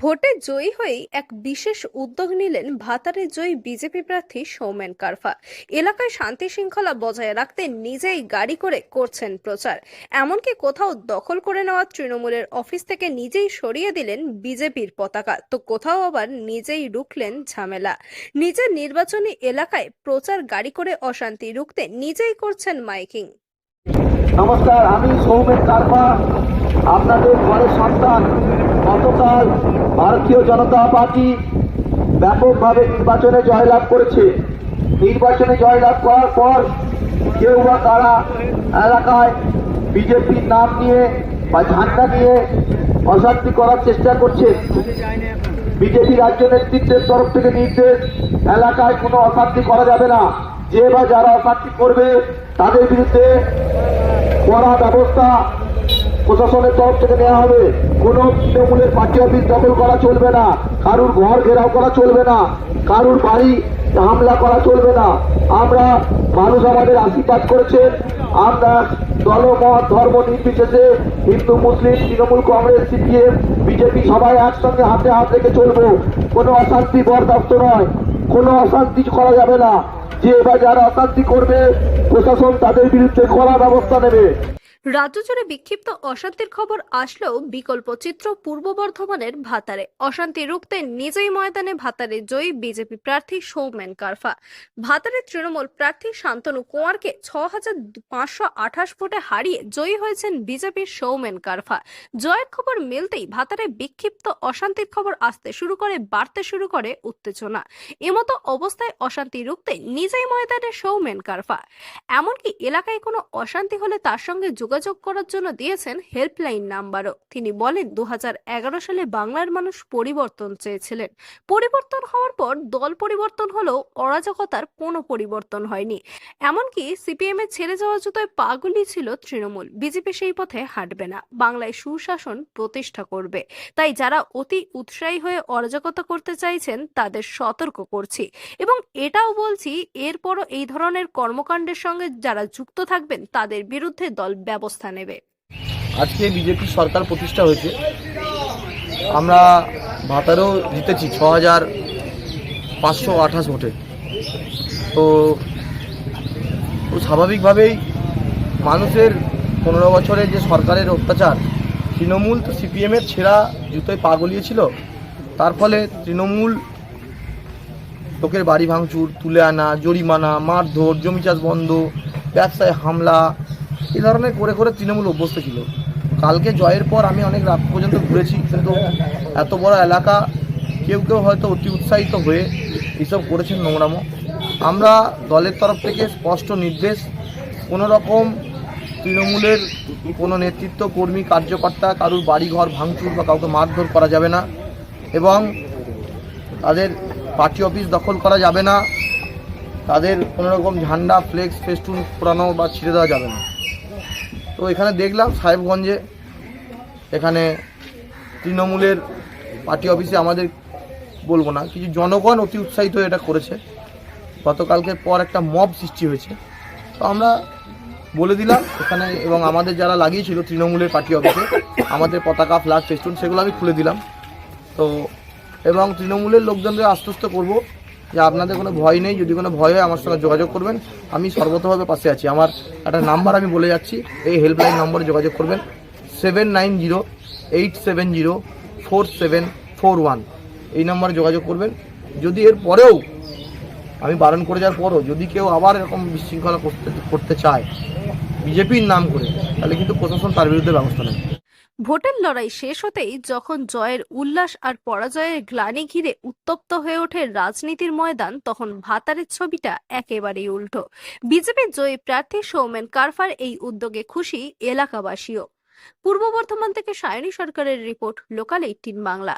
ভোটে জয়ী হয়েই এক বিশেষ উদ্যোগ নিলেন ভাতারে জয়ী বিজেপি প্রার্থী সৌমেন কারফা। এলাকায় শান্তি শৃঙ্খলা বজায় রাখতে নিজেই গাড়ি করে করছেন প্রচার। এমনকি কোথাও দখল করে নেওয়া তৃণমূলের অফিস থেকে নিজেই সরিয়ে দিলেন বিজেপির পতাকা, তো কোথাও আবার নিজেই রুখলেন ঝামেলা। নিজের নির্বাচনী এলাকায় প্রচার গাড়ি করে অশান্তি রুখতে নিজেই করছেন মাইকিং। নমস্কার, আমি সৌমেন কারফা, আপনাদের ঘরের সন্তান। গতকাল ভারতীয় জনতা পার্টি ব্যাপকভাবে নির্বাচনে জয়লাভ করেছে। নির্বাচনে জয়লাভ করার পর কেউ বা কারা এলাকায় বিজেপির নাম নিয়ে বা ঝান্ডা নিয়ে অশান্তি করার চেষ্টা করছে। বিজেপি রাজ্য নেতৃত্বের তরফ থেকে নির্দেশ, এলাকায় কোনো অশান্তি করা যাবে না। যে বা যারা অশান্তি করবে তাদের বিরুদ্ধে কড়া ব্যবস্থা প্রশাসনের তরফ থেকে নেওয়া হবে। কোনো তৃণমূলের পার্টি অফিস দখল করা চলবে না, কারুর ঘর ঘেরাও করা চলবে না, কারুর বাড়ি হামলা করা চলবে না। আমরা মানুষ আমাদের আশীর্বাদ করেছেন, আমরা দলমত ধর্ম নির্বিশেষে হিন্দু মুসলিম তৃণমূল কংগ্রেস সিপিএম বিজেপি সবাই একসঙ্গে হাতে হাত রেখে চলবো। কোনো অশান্তি বরদাস্ত নয়, কোনো অশান্তি করা যাবে না। যে বা যারা অশান্তি করবে প্রশাসন তাদের বিরুদ্ধে কড়া ব্যবস্থা নেবে। রাজ্য জুড়ে বিক্ষিপ্ত অশান্তির খবর আসলেও বিকল্প চিত্র পূর্ব বর্ধমানের ভাতারে। অশান্তি রুখতে নিজেই ময়দানে ভাতারে জয়ী বিজেপি প্রার্থী সৌমেন কারফা। ভাতারে তৃণমূল প্রার্থী শান্তনু কুমারকে 6,528 ভোটে হারিয়ে জয়ী হয়েছেন বিজেপির সৌমেন কারফা। জয়ের খবর মিলতেই ভাতারে বিক্ষিপ্ত অশান্তির খবর আসতে শুরু করে, বাড়তে শুরু করে উত্তেজনা। এমতো অবস্থায় অশান্তি রুখতে নিজেই ময়দানে সৌমেন কারফা। এমনকি এলাকায় কোনো অশান্তি হলে তার সঙ্গে যোগাযোগ করার জন্য দিয়েছেন হেল্পলাইন নাম্বারও। তিনি বলেন, 2011 সালে বাংলার মানুষ পরিবর্তন চেয়েছিলেন। পরিবর্তন হওয়ার পর দল পরিবর্তন হলেও অরাজকতার কোনো পরিবর্তন হয়নি। এমনকি সিপিএম এর ছেড়ে যাওয়া জুতোয় পাগলই ছিল তৃণমূল। বিজেপি সেই পথে হাঁটবে না, বাংলায় সুশাসন প্রতিষ্ঠা করবে। তাই যারা অতি উৎসাহী হয়ে অরাজকতা করতে চাইছেন তাদের সতর্ক করছি, এবং এটাও বলছি এরপরও এই ধরনের কর্মকাণ্ডের সঙ্গে যারা যুক্ত থাকবেন তাদের বিরুদ্ধে দল ব্যবস্থা নেবে। আজকে বিজেপি সরকার প্রতিষ্ঠা হয়েছে, আমরা ভাতারেও জিতেছি 6,528 ভোটে। তো স্বাভাবিকভাবেই মানুষের 15 বছরে যে সরকারের অত্যাচার, তৃণমূল তো সিপিএমের ছেঁড়া জুতোয় পা গলিয়েছিল। তার ফলে তৃণমূল লোকের বাড়ি ভাঙচুর, তুলে আনা, জরিমানা, মারধর, জমি চাষ বন্ধ, ব্যবসায় হামলা, এই ধরনের করে করে তৃণমূল অভ্যস্ত ছিল। কালকে জয়ের পর আমি অনেক রাত পর্যন্ত ঘুরেছি, কিন্তু এত বড় এলাকা কেউ কেউ হয়তো অতি উৎসাহিত হয়ে এইসব করেছেন নোংরামো। আমরা দলের তরফ থেকে স্পষ্ট নির্দেশ, কোনো রকম তৃণমূলের কোনো নেতৃত্ব, কর্মী, কার্যকর্তা কারুর বাড়িঘর ভাঙচুর বা কাউকে মারধর করা যাবে না, এবং তাদের পার্টি অফিস দখল করা যাবে না, তাদের কোনো রকম ঝান্ডা, ফ্লেক্স, ফেস্টুন পোড়ানো বা ছিঁড়ে দেওয়া যাবে না। তো এখানে দেখলাম সাহেবগঞ্জে এখানে তৃণমূলের পার্টি অফিসে আমাদের বলবো না, কিছু জনগণ অতি উৎসাহিত হয়ে এটা করেছে। গতকালকের পর একটা মব সৃষ্টি হয়েছে। তো আমরা বলে দিলাম এখানে, এবং আমাদের যারা লাগিয়েছিল তৃণমূলের পার্টি অফিসে আমাদের পতাকা, ফ্ল্যাগ, ফেস্টুন, সেগুলো আমি খুলে দিলাম। তো এবং তৃণমূলের লোকজনদের আশ্বস্ত করব যে আপনাদের কোনো ভয় নেই, যদি কোনো ভয় হয় আমার সঙ্গে যোগাযোগ করবেন, আমি সর্বতভাবে পাশে আছি। আমার একটা নাম্বার আমি বলে যাচ্ছি, এই হেল্পলাইন নম্বরে যোগাযোগ করবেন, 7908704741। এই নম্বরে যোগাযোগ করবেন। যদি এর পরেও আমি বারণ করে যাওয়ার পরও যদি কেউ আবার এরকম বিশৃঙ্খলা করতে চায় বিজেপির নাম করে, তাহলে কিন্তু প্রশাসন তার বিরুদ্ধে ব্যবস্থা নেবে। ভোটের লড়াই শেষ হতেই যখন জয়ের উল্লাস আর পরাজয়ের গ্লানি ঘিরে উত্তপ্ত হয়ে ওঠে রাজনীতির ময়দান, তখন ভাতারের ছবিটা একেবারেই উল্টো। বিজেপির জয়ী প্রার্থী সৌমেন কারফার এই উদ্যোগে খুশি এলাকাবাসীও। পূর্ব বর্ধমান থেকে সায়নী সরকারের রিপোর্ট, লোকাল 18 বাংলা।